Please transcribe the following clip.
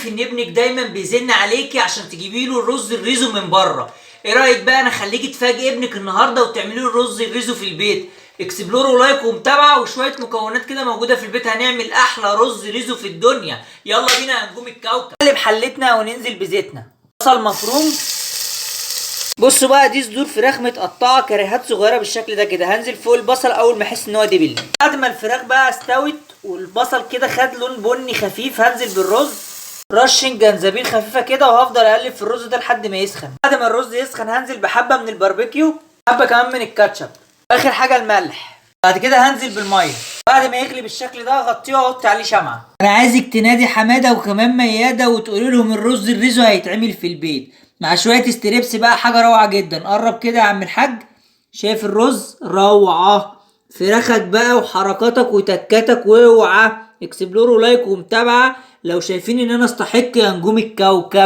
عارف ان ابنك دايما بيزن عليكي عشان تجيبي له الرز الريزو من بره. ايه رايك بقى انا اخليكي تفاجئي ابنك النهارده وتعملي له الرز الريزو في البيت؟ اكسبلوروا لايك ومتابعه وشويه مكونات كده موجوده في البيت، هنعمل احلى رز ريزو في الدنيا. يلا بينا يا نجوم الكوكب. نقلب حلتنا وننزل بزيتنا. بصل مفروم. بصوا بقى دي صدور فراخ متقطعه كريهات صغيره بالشكل ده كده. هنزل فوق البصل اول ما احس ان هو دبل. بعد ما الفراخ بقى استوت والبصل كده خد لون بني خفيف هنزل بالرز. رشه جنزبيل خفيفه كده وهفضل اقلب في الرز ده لحد ما يسخن. بعد ما الرز يسخن هنزل بحبه من الباربيكيو، حبه كمان من الكاتشب، اخر حاجه الملح. بعد كده هنزل بالميه. بعد ما يغلي بالشكل ده اغطيه واحط عليه شمعه. انا عايزك تنادي حماده وكمان مياده وتقولي لهم الرز الريزو هيتعمل في البيت مع شويه ستريبس بقى، حاجه روعه جدا. قرب كده يا عم الحاج. شايف الرز؟ روعه. فراخك بقى وحركاتك وتكاتك، واوعى اكسبلوروا لايك ومتابعه لو شايفين ان انا استحق يا نجوم الكوكب.